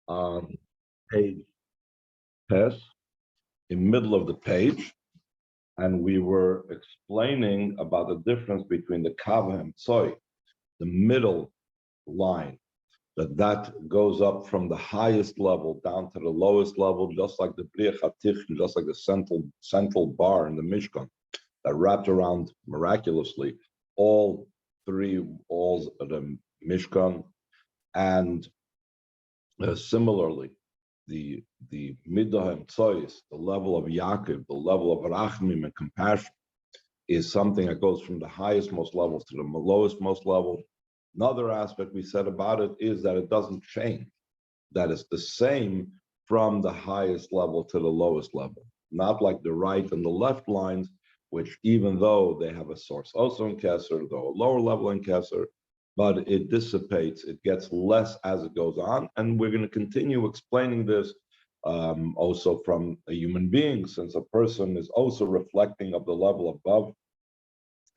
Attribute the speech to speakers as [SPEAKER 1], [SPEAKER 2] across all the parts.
[SPEAKER 1] on page test, in middle of the page, and we were explaining about the difference between the kava and tsoy, the middle line, that goes up from the highest level down to the lowest level, just like the Bria Chatich, just like the central bar in the Mishkan that wrapped around miraculously all three walls of the Mishkan, and similarly, the midah and tzois, the level of Yaakov, the level of rachmim and compassion, is something that goes from the highest most levels to the lowest most level. Another aspect we said about it is that it doesn't change, that it's the same from the highest level to the lowest level, not like the right and the left lines, which even though they have a source also in Kesser, though a lower level in Kesser, but it dissipates, it gets less as it goes on. And we're going to continue explaining this also from a human being, since a person is also reflecting of the level above,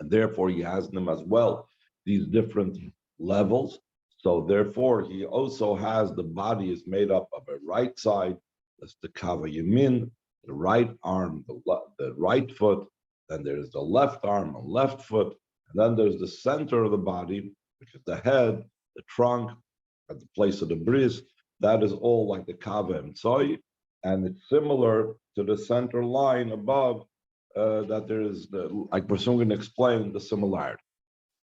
[SPEAKER 1] and therefore he has them as well, these different levels. So therefore he also has, the body is made up of a right side, that's the kava yamin, the right arm, the right foot, then there's the left arm and left foot, and then there's the center of the body, which is the head, the trunk, at the place of the bris. That is all like the kava and tzoy, and it's similar to the center line above, that there is, like we're soon going to explain the similarity.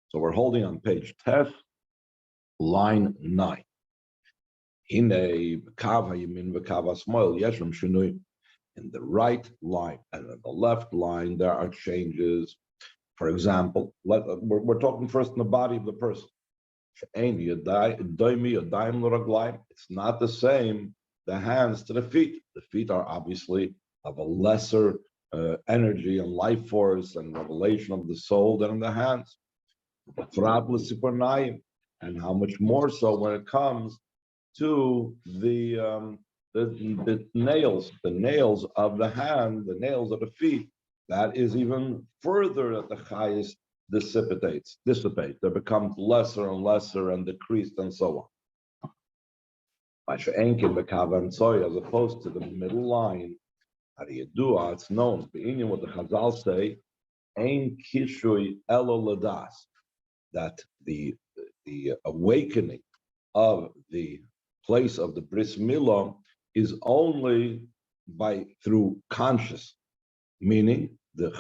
[SPEAKER 1] So we're holding on page 10, line 9. In a kava yamin v'kava small yeshem shinui. In the right line and in the left line, there are changes. For example, we're talking first in the body of the person. It's not the same, the hands to the feet. The feet are obviously of a lesser energy and life force and revelation of the soul than the hands. And how much more so when it comes to the nails of the hand, the nails of the feet, that is even further at the highest dissipate. They become lesser and lesser and decreased and so on. As opposed to the middle line, it's known, what the Chazal say, Ein kishui elo ladas, that the awakening of the place of the bris milah is only through conscious, meaning the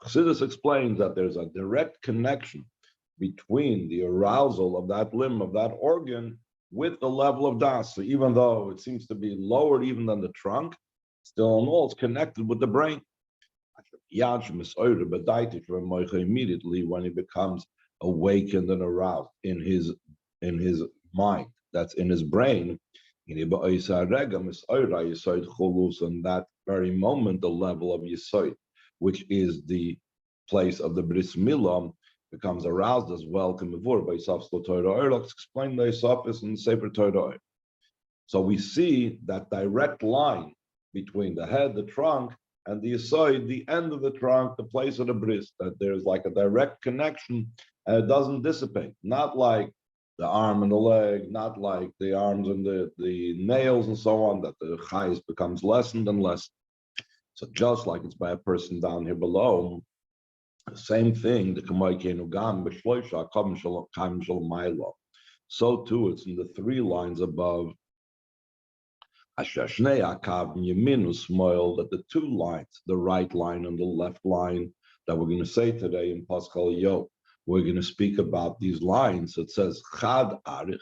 [SPEAKER 1] Chassidus explains that there's a direct connection between the arousal of that limb, of that organ, with the level of das. So even though it seems to be lower even than the trunk, still in all it's connected with the brain. Immediately when he becomes awakened and aroused in his mind, that's in his brain, in that very moment, the level of Yisoid, which is the place of the Bris Milah, becomes aroused as well. Let's explain the Isafis and the Sefer Torah. So we see that direct line between the head, the trunk, and the Yisoid, the end of the trunk, the place of the Bris, that there's like a direct connection and it doesn't dissipate, not like the arm and the leg, not like the arms and the nails and so on, that the chayes becomes lessened and less. So just like it's by a person down here below, the same thing, the קינו גם בשלושה הקווים של מעלה. So too, it's in the three lines above, Ashashne akav yeminu smoil, that the two lines, the right line and the left line, that we're going to say today in Paschal Yo, we're going to speak about these lines. It says chad arich,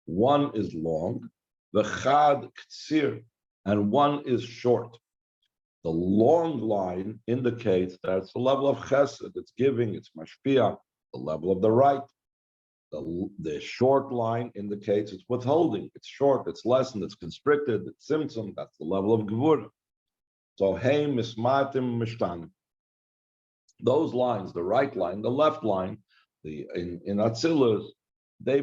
[SPEAKER 1] one is long, the chad ktsir, and one is short. The long line indicates that it's the level of chesed, it's giving, it's mashpia, the level of the right. The short line indicates it's withholding, it's short, it's lessened, it's constricted, it's symptom, that's the level of gevura. So hey mismatim mishtanim. Those lines, the right line, the left line, in Atzilus, they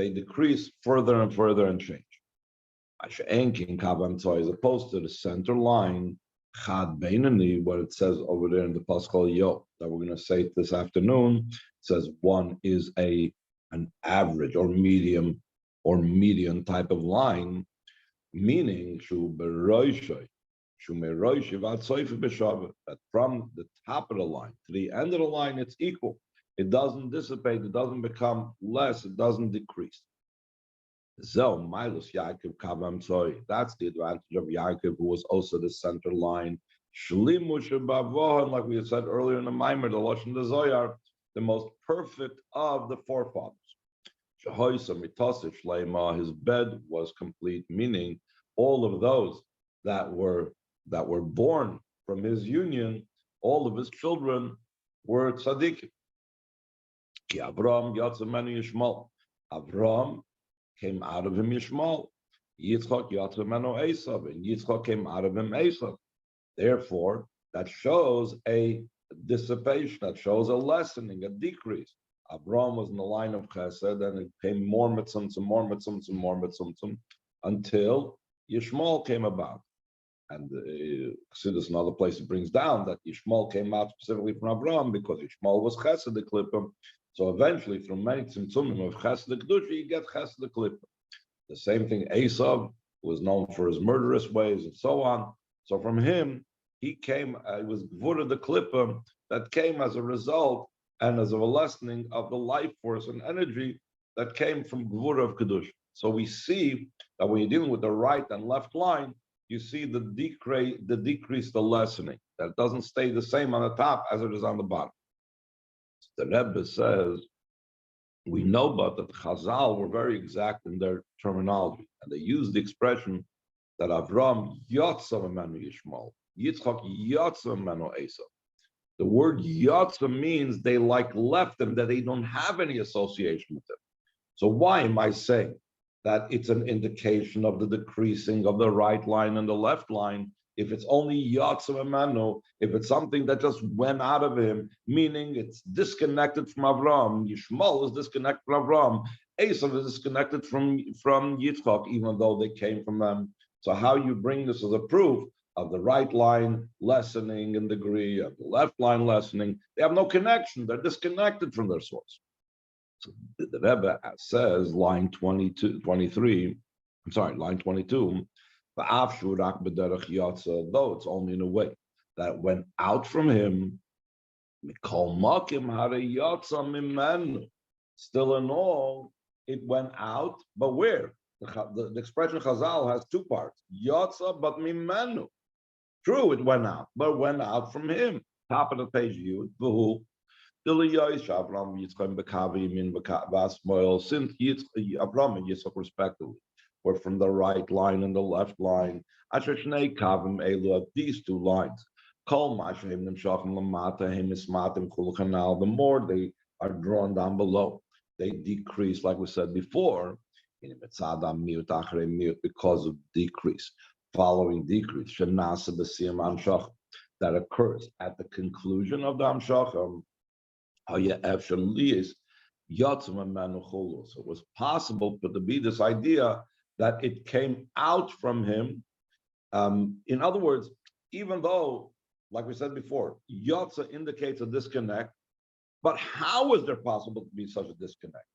[SPEAKER 1] decrease further and further and change. As opposed to the center line, Chad Beinani, what it says over there in the Paschal Yo, that we're going to say this afternoon, it says one is an average or medium or median type of line, meaning that from the top of the line to the end of the line, it's equal. It doesn't dissipate, it doesn't become less, it doesn't decrease. That's the advantage of Yaakov, who was also the center line. Like we had said earlier in the Maimer, the Lashon the Zoyar, the most perfect of the forefathers. His bed was complete, meaning all of those that were born from his union, all of his children were tzaddikim. Ki Avram Yatzamenu Yishmael. Avram came out of him Yishmael. Yitzchak Yatzamenu Esav, and Yitzchak came out of him Esav. Therefore, that shows a dissipation, that shows a lessening, a decrease. Avram was in the line of Chesed, and it came more mitzvah, until Yishmael came about. And Chassidus, another place, it brings down that Yishmael came out specifically from Avram because Yishmael was Chesed the Klippim. So eventually, from many tzimtzumim of Chesed the Kedusha, you get Chesed the Klippim. The same thing, Esav was known for his murderous ways and so on. So from him, he came, it was Gvura the Klippim that came as a result and as a lessening of the life force and energy that came from Gvura of Kedusha. So we see that when you're dealing with the right and left line, you see the decrease, the lessening. That doesn't stay the same on the top as it is on the bottom. The Rebbe says, we know but that Chazal were very exact in their terminology, and they used the expression that Avram Yotza Menu Yishmael, Yitzchak Yotza Menu Esav. The word Yotza means they left them, that they don't have any association with them. So why am I saying that it's an indication of the decreasing of the right line and the left line? If it's only Yotza Menu, if it's something that just went out of him, meaning it's disconnected from Avram, Yishmael is disconnected from Avram, Esav is disconnected from Yitzchak, even though they came from them. So how you bring this as a proof of the right line lessening in degree, of the left line lessening, they have no connection, they're disconnected from their source. So the Rebbe says, line 22, line 22, though it's only in a way that went out from him, still in all, it went out, but where? The expression Chazal has two parts. Yotza, but mimenu. True, it went out, but it went out from him. Top of the page, Yud. Since Avram and Yitzchak respectively were from the right line and the left line, these two lines. The more they are drawn down below, they decrease, like we said before, because of decrease, following decrease, that occurs at the conclusion of the Amshachim. So it was possible to be this idea that it came out from him. In other words, even though, like we said before, Yotza indicates a disconnect, but how is there possible to be such a disconnect?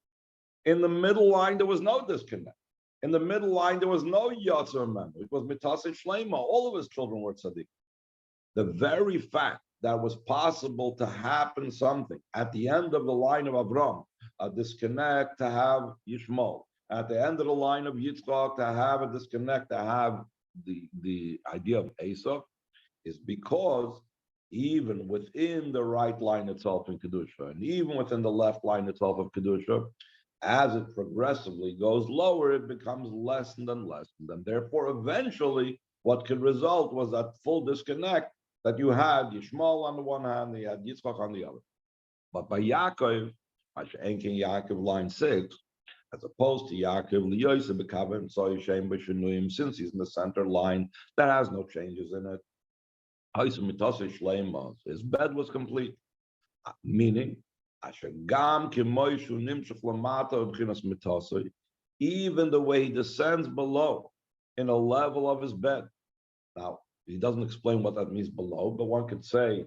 [SPEAKER 1] In the middle line, there was no disconnect. In the middle line, there was no Yotzer Menu. It was Mitasei Shleima. All of his children were tzaddik. The very fact that was possible to happen something at the end of the line of Avram, a disconnect to have Yishmael. At the end of the line of Yitzchak, to have a disconnect, to have the idea of Esav, is because even within the right line itself in Kedusha, and even within the left line itself of Kedusha, as it progressively goes lower, it becomes lessened and lessened. And therefore, eventually, what could result was that full disconnect that you had Yishmael on the one hand, you had Yitzchak on the other. But by Yaakov, Yaakov line 6, as opposed to Yaakov, since he's in the center line, that has no changes in it. His bed was complete, meaning even the way he descends below in a level of his bed. Now, he doesn't explain what that means below, but one could say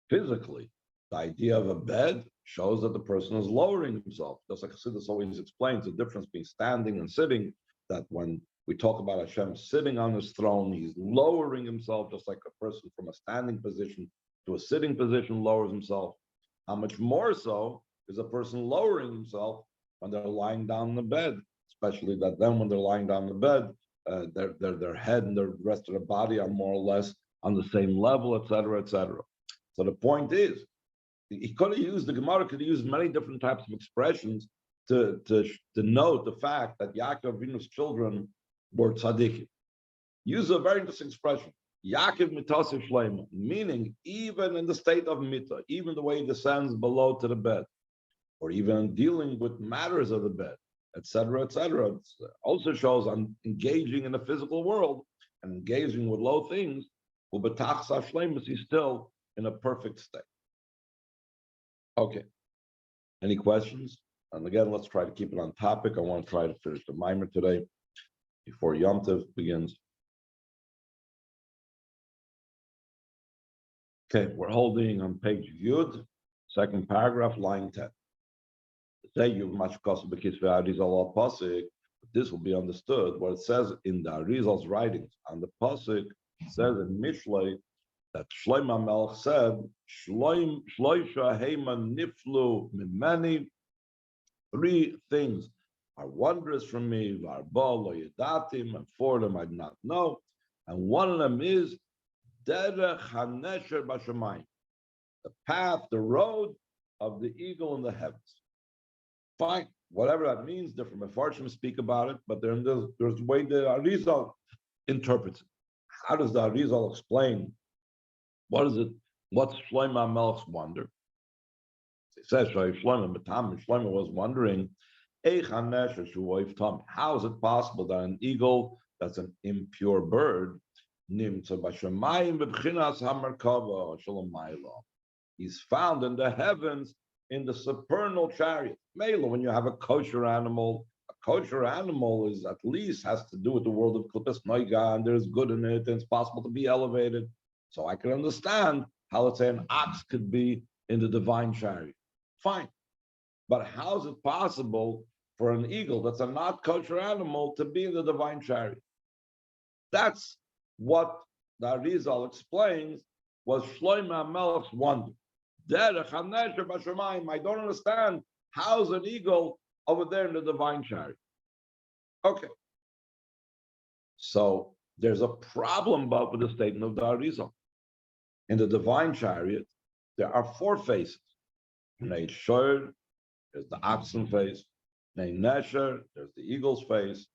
[SPEAKER 1] physically The idea of a bed shows that the person is lowering himself. Just like Chassidus always explains the difference between standing and sitting, that when we talk about Hashem sitting on his throne, he's lowering himself, just like a person from a standing position to a sitting position lowers himself. How much more so is a person lowering himself when they're lying down in the bed, especially that then when they're lying down in the bed, their head and the rest of their body are more or less on the same level, etc., etc. So the point is, he could have used, the Gemara could have used many different types of expressions to note the fact that Yaakov Avinu's children were tzaddikim. Use a very interesting expression, Yaakov mitase shleima, meaning even in the state of mita, even the way he descends below to the bed, or even dealing with matters of the bed, etc., etc. It also shows I'm engaging in the physical world and engaging with low things. He's still in a perfect state. Okay. Any questions? And again, let's try to keep it on topic. I want to try to finish the mimer today before Yom Tov begins. Okay, we're holding on page Yud, second paragraph, line 10. Say you've much cost bekisve Arizal pasuk. This will be understood. What it says in the Arizal's writings on the pasuk, it says in Mishlei that Shlomo Melech said, Shloisha Hema Niflu Mimeni. 3 things are wondrous from me, Varbo Yadatim, and 4 of them I did not know. And one of them is Derech Hanesher Bashamayim, the path, the road of the eagle in the heavens. Fine, whatever that means, different Mefarshim speak about it, but there's a way the Arizal interprets it. How does the Arizal explain? What is it? What's Shlomo Melech's wonder? It says Shlomo was wondering, how is it possible that an eagle that's an impure bird he's found in the heavens in the supernal chariot. Mela, when you have a kosher animal is at least has to do with the world of Klippus Noiga, and there's good in it, and it's possible to be elevated. So I can understand how, let's say, an ox could be in the divine chariot. Fine. But how is it possible for an eagle that's a not kosher animal to be in the divine chariot? That's what the Arizal explains was Shlomo Melech's wonder. I don't understand how's an eagle over there in the divine chariot. Okay. So there's a problem with the statement of the Arizal. In the divine chariot, there are 4 faces. Nei Shor, there's the oxen face. Nei Nesher, there's the eagle's face.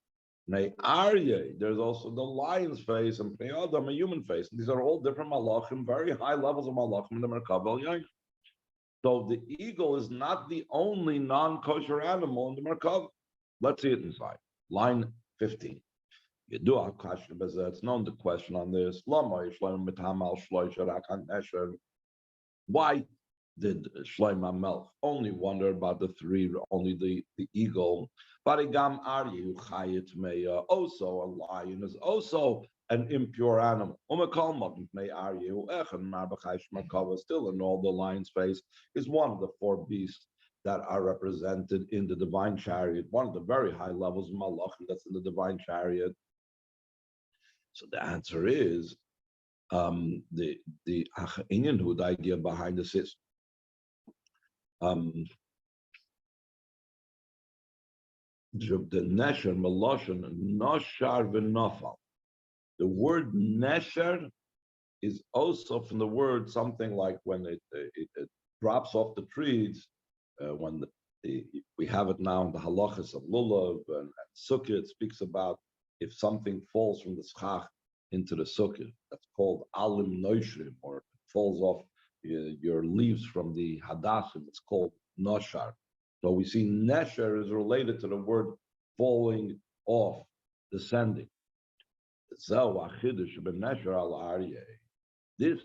[SPEAKER 1] Nei Aryeh, there's also the lion's face, and Pnei Adam, a human face. These are all different malachim, very high levels of malachim in the Merkava Ya'ir. So the eagle is not the only non-kosher animal in the Merkava. Let's see it inside. Line 15. It's known the question on this. Why did Shlomo Melech only wonder about the 3, only the eagle? Also, a lion is also an impure animal. Still in all the lion's face is one of the 4 beasts that are represented in the divine chariot, one of the very high levels of malachim that's in the divine chariot. So the answer is the idea behind this is the nesher meloshen noshar v'nofal. The word nesher is also from the word something like when it drops off the trees. When we have it now in the halachas of lulav and sukkah, it speaks about if something falls from the schach into the sukkah, that's called alim noishrim, or it falls off your leaves from the hadashim, it's called noshar. So we see nesher is related to the word falling off, descending. This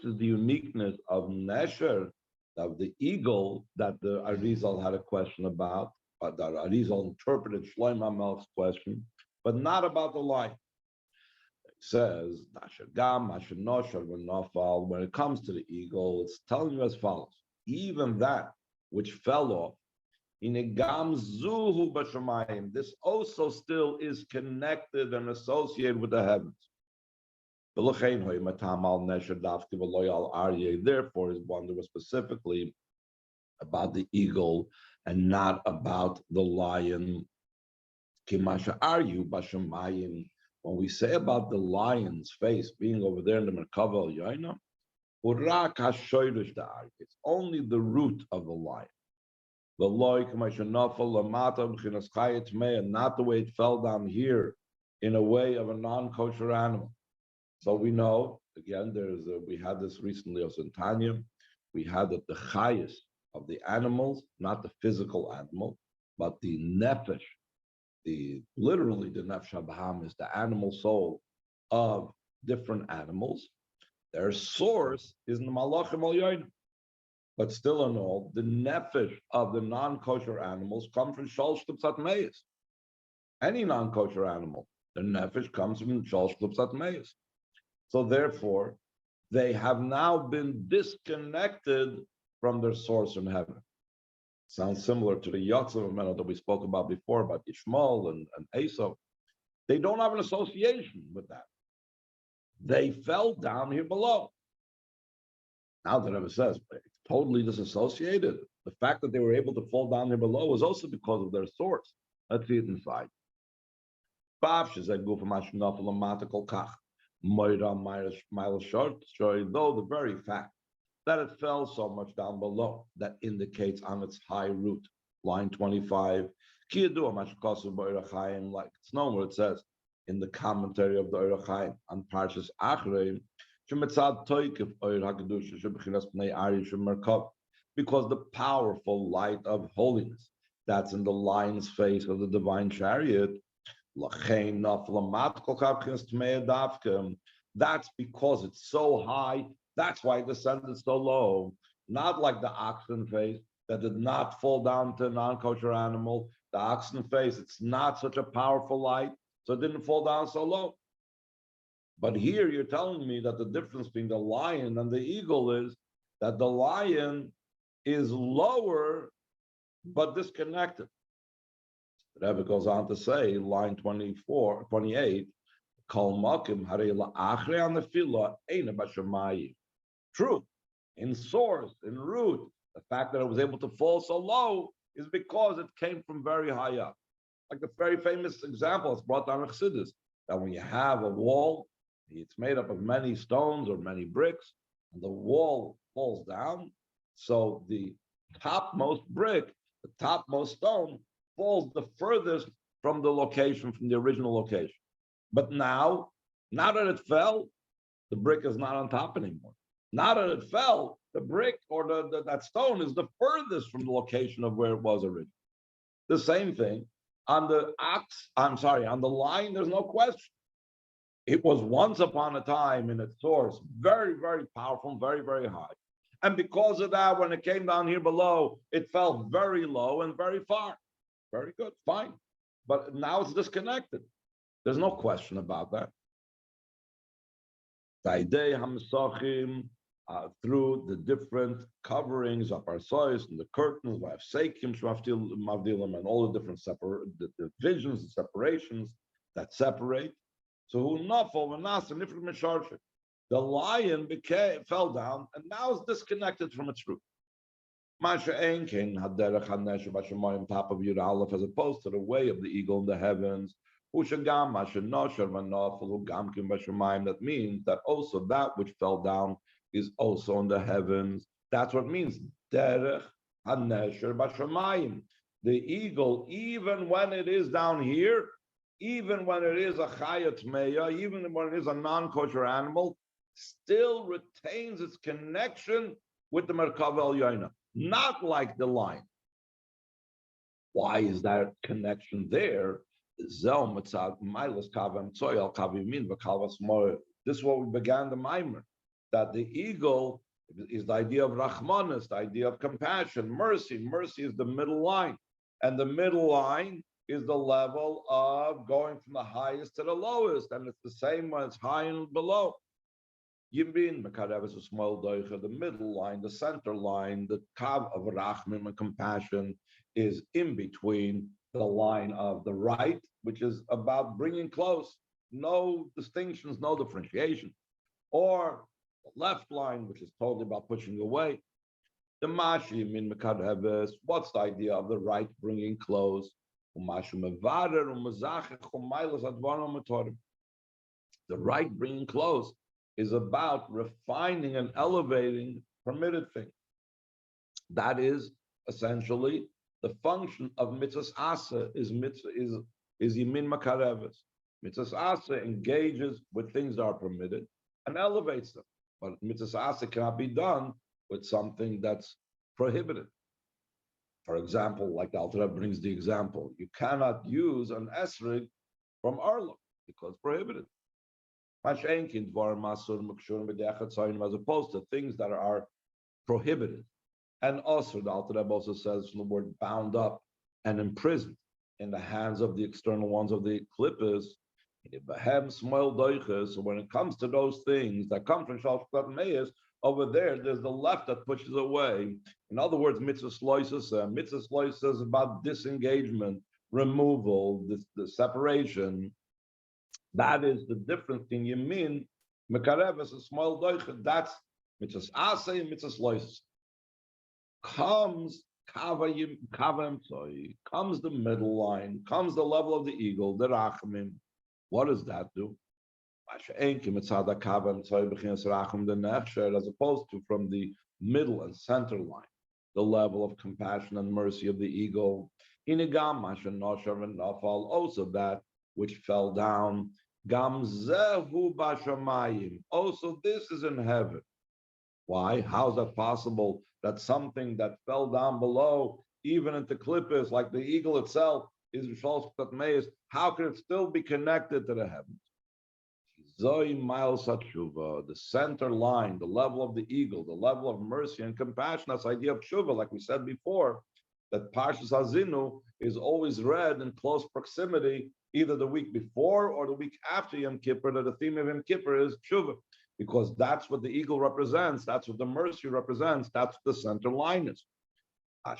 [SPEAKER 1] is the uniqueness of nesher, of the eagle, that the Arizal had a question about, but the Arizal interpreted Shlomo Melech's question, but not about the lion. It says, when it comes to the eagle, it's telling you as follows. even that which fell off, this also still is connected and associated with the heavens. Therefore, his wonder was specifically about the eagle and not about the lion. When we say about the lion's face being over there in the Merkava Yaina, it's only the root of the lion. And not the way it fell down here in a way of a non-kosher animal. So we know, again, we had this recently also in Tanya, we had that the chayas of the animals, not the physical animal, but the nefesh, literally the nefesh habaham is the animal soul of different animals. Their source is in the malachim al yonim. But still in all, the nefesh of the non-kosher animals come from shal shlipsat meis. Any non-kosher animal, the nefesh comes from shal shlipsat meis. So therefore, they have now been disconnected from their source in heaven. Sounds similar to the Yatzav Mena that we spoke about before, about Ishmael and Esau. They don't have an association with that. They fell down here below. Now the Rebbe says, it's totally disassociated. The fact that they were able to fall down here below was also because of their source. Let's see it inside. Though the very fact that it fell so much down below, that indicates on its high root, line 25, like it's known what it says in the commentary of the Orach Chaim on Parshas Achrei, because the powerful light of holiness that's in the lion's face of the divine chariot, that's because it's so high, that's why it descended so low. Not like the oxen face that did not fall down to a non-kosher animal. The oxen face, it's not such a powerful light, so it didn't fall down so low. But here you're telling me that the difference between the lion and the eagle is that the lion is lower but disconnected. The Rebbe goes on to say, line 28, true, in source, in root, the fact that it was able to fall so low is because it came from very high up. Like the very famous example, it's brought down in Chassidus, that when you have a wall, it's made up of many stones or many bricks, and the wall falls down, so the topmost brick, the topmost stone, falls the furthest from the location, from the original location. But now that it fell, the brick is not on top anymore. Now that it fell, the brick or that stone is the furthest from the location of where it was originally. The same thing on the on the line, there's no question. It was once upon a time in its source, very, very powerful, very, very high. And because of that, when it came down here below, it fell very low and very far. Very good, fine. But now it's disconnected. There's no question about that. Through the different coverings of our soils and the curtains, we have sekim, and all the different the divisions and separations that separate. So the lion fell down and now is disconnected from its root. Top of Yud Aleph, as opposed to the way of the eagle in the heavens. That means that also that which fell down is also in the heavens. That's what it means. The eagle, even when it is down here, even when it is a chayat meya, even when it is a non-kosher animal, still retains its connection with the Merkava Elyoina, not like the lion. Why is that connection there? This is what we began the Maimer, that the eagle is the idea of Rachmanis, the idea of compassion, mercy. Mercy is the middle line. And the middle line is the level of going from the highest to the lowest. And it's the same when it's high and below. Yimin Mekareves is small doicha, the middle line, the center line, the kav of rachmim and compassion is in between the line of the right, which is about bringing close, no distinctions, no differentiation, or the left line, which is totally about pushing away. The mashi min mekareves, what's the idea of the right bringing close? The right bringing close is about refining and elevating permitted things. That is essentially the function of mitzvahs asa is yimin makareves. Mitzvahs asa engages with things that are permitted and elevates them. But mitzvahs asa cannot be done with something that's prohibited. For example, like the Alter Rebbe brings the example, you cannot use an esrig from arlo because it's prohibited. As opposed to things that are prohibited. And also, the Alter Rebbe also says from the word bound up and imprisoned in the hands of the external ones of the clippers. So when it comes to those things that come from Shalshkat Meyes, over there's the left that pushes away. In other words, mitzvah sloises is about disengagement, removal, the separation. That is the difference in Yamin, Mekareves, a small doicha. That's mitzvah asay and mitzvah sloises. Comes comes the middle line, comes the level of the eagle, the rachamim. What does that do? As opposed to from the middle and center line, the level of compassion and mercy of the eagle. Also that which fell down. Also, this is in heaven. Why? How is that possible? That something that fell down below, even into clippers, like the eagle itself, is how can it still be connected to the heavens? The center line, the level of the eagle, the level of mercy and compassion, that's the idea of tshuva, like we said before, that Parshas Hazinu is always read in close proximity, either the week before or the week after Yom Kippur, that the theme of Yom Kippur is tshuva, because that's what the eagle represents, that's what the mercy represents, that's what the center line is. That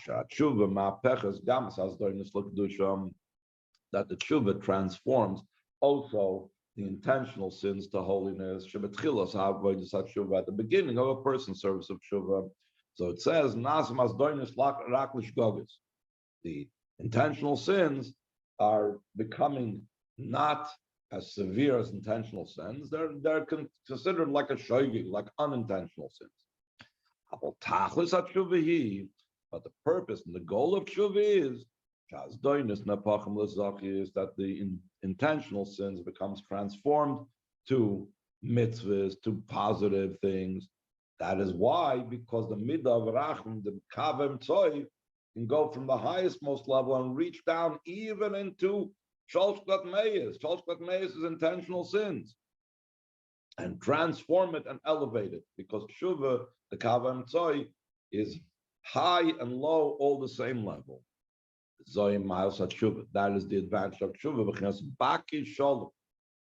[SPEAKER 1] the tshuva transforms also the intentional sins to holiness. At the beginning of a person's service of tshuva. So it says, the intentional sins are becoming not as severe as intentional sins. They're considered like a shoygig, like unintentional sins. But the purpose and the goal of tshuva is that the intentional sins becomes transformed to mitzvahs, to positive things. That is why, because the midah of rachum, the kavem tzoy, can go from the highest most level and reach down even into shalshkat meyes. Shalshkat meyes is intentional sins, and transform it and elevate it, because tshuva, the kavem tzoy, is high and low all the same level. That is the advantage of tshuva.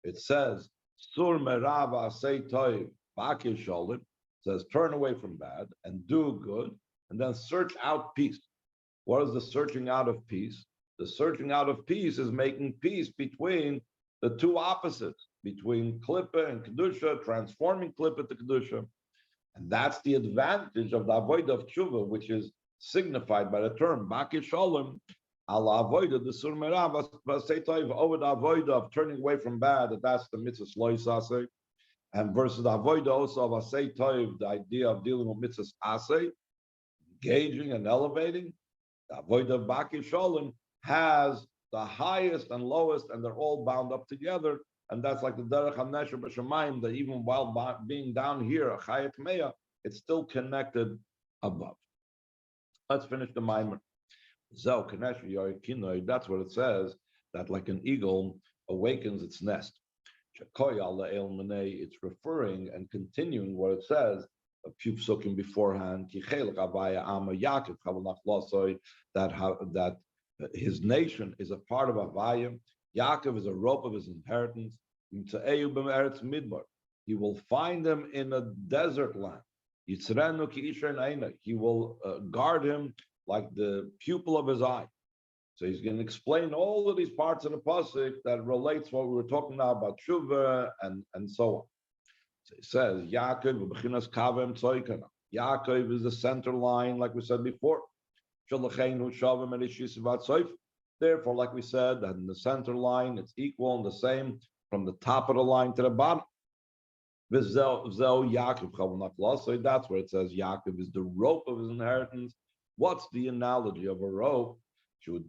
[SPEAKER 1] It says, Sur merava say toiv, baki sholem, says turn away from bad and do good, and then search out peace. What is the searching out of peace? The searching out of peace is making peace between the two opposites, between klippa and kedusha, transforming klippa to kedusha. And that's the advantage of the avodah of tshuva, which is signified by the term baki sholem. Allah avoided the sur merav over the avodah of turning away from bad. That's the mitzvah lois asay, and versus the avodah also of asay toiv, the idea of dealing with mitzvah asay, engaging and elevating. The avodah of baki sholem has the highest and lowest, and they're all bound up together. And that's like the derech k'nesher b'shamayim, that even while being down here, a chayat meya, it's still connected above. Let's finish the mimer. Kenשר, Ya'ir, קינו, that's what it says, that like an eagle awakens its nest. It's referring and continuing what it says a few psukim beforehand, that his nation is a part of Avaya. Yaakov is a rope of his inheritance. He will find him in a desert land. He will guard him like the pupil of his eye. So he's going to explain all of these parts of the pasuk that relates what we were talking about tshuva and so on. So he says, Yaakov b'chinas kavem tzoykana. Yaakov is the center line, like we said before. Therefore, like we said, that in the center line, it's equal and the same from the top of the line to the bottom. So that's where it says Yaakov is the rope of his inheritance. What's the analogy of a rope? It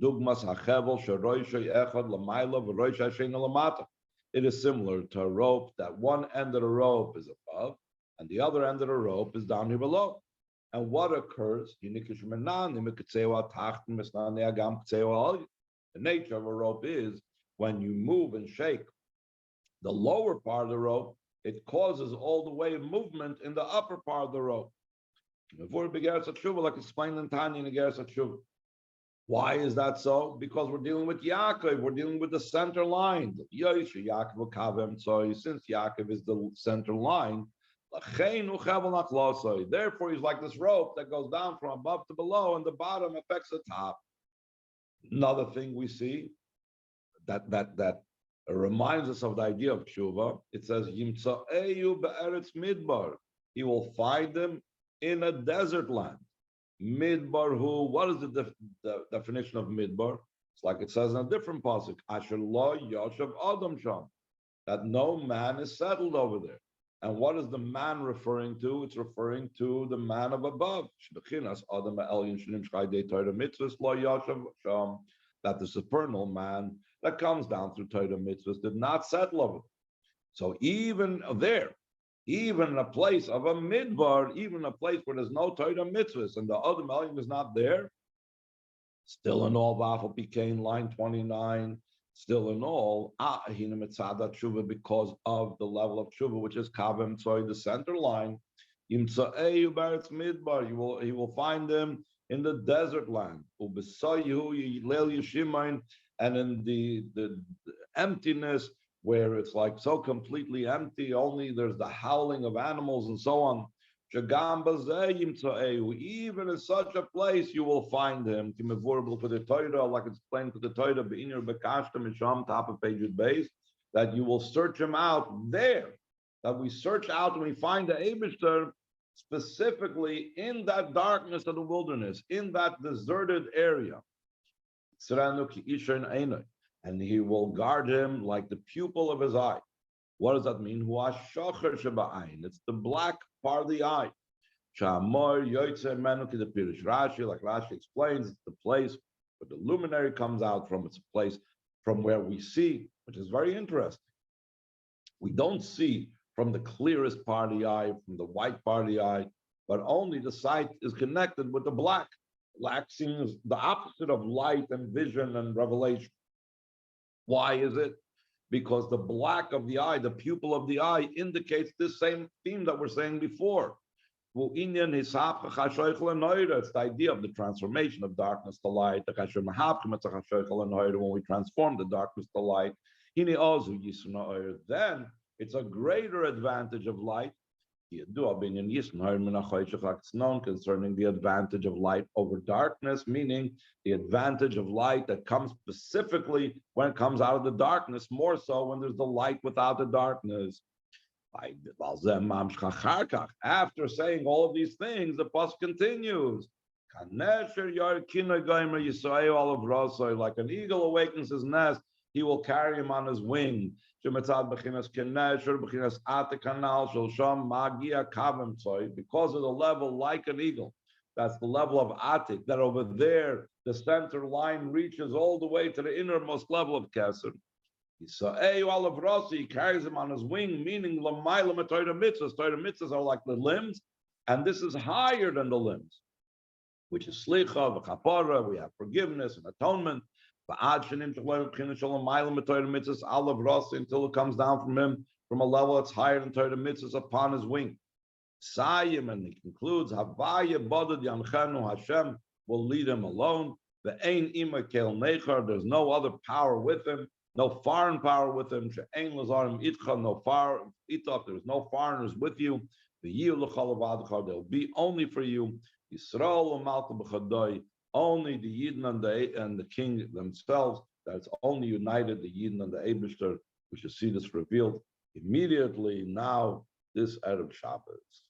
[SPEAKER 1] is similar to a rope that one end of the rope is above and the other end of the rope is down here below. And what occurs? The nature of a rope is when you move and shake the lower part of the rope, it causes all the way movement in the upper part of the rope. Before Begeres Tshuva, like explained in Tanya in Begeres Tshuva. Why is that so? Because we're dealing with Yaakov, we're dealing with the center line. Since Yaakov is the center line, therefore he's like this rope that goes down from above to below, and the bottom affects the top. Another thing we see that reminds us of the idea of tshuva. It says, Yimtza'eyu be'eretz midbar. He will find them in a desert land. Midbar who? What is the definition of midbar? It's like it says in a different pasuk, Asher lo yoshev adam sham, that no man is settled over there. And what is the man referring to? It's referring to the man of above. That the supernal man that comes down through Torah mitzvahs did not settle over. So even there, even in a place of a midbar, even a place where there's no Torah mitzvahs and the other Elohim is not there, still in all, Vafel became line 29, still in all, because of the level of tshuva, which is kavem tzoy, the center line, he will find them in the desert land, and in the emptiness where it's like so completely empty, only there's the howling of animals and so on. Even in such a place, you will find him. Like it's explained to the Torah, top of page base, that you will search him out there. That we search out and we find the Eibishter specifically in that darkness of the wilderness, in that deserted area. And he will guard him like the pupil of his eye. What does that mean? It's the black part of the eye. Rashi, like Rashi explains, it's the place where the luminary comes out from. It's a place from where we see, which is very interesting. We don't see from the clearest part of the eye, from the white part of the eye, but only the sight is connected with the black. Black seems the opposite of light and vision and revelation. Why is it? Because the black of the eye, the pupil of the eye, indicates this same theme that we're saying before. It's the idea of the transformation of darkness to light. When we transform the darkness to light, then it's a greater advantage of light. It's known concerning the advantage of light over darkness, meaning the advantage of light that comes specifically when it comes out of the darkness, more so when there's the light without the darkness. After saying all of these things, the pasuk continues. Kנשר, יעיר, קינו, גיימר, יisrael, olav rasoi, like an eagle awakens his nest, he will carry him on his wing. Because of the level like an eagle, that's the level of Atik, that over there, the center line reaches all the way to the innermost level of Kesser. He carries him on his wing, meaning Torah mitzvahs. Torah mitzvahs are like the limbs, and this is higher than the limbs, which is slicha, v'chapara, we have forgiveness and atonement. Until it comes down from him from a level that's higher than Torah mitzvahs upon his wing. And he concludes, Hashem will lead him alone. There's no other power with him. no foreign power with him. No there is no foreigners with you. They'll be only for you. Only the Yidden and the king themselves. That's only united, the Yidden and the Eibishter. We should see this revealed immediately now, this Erev Shabbos.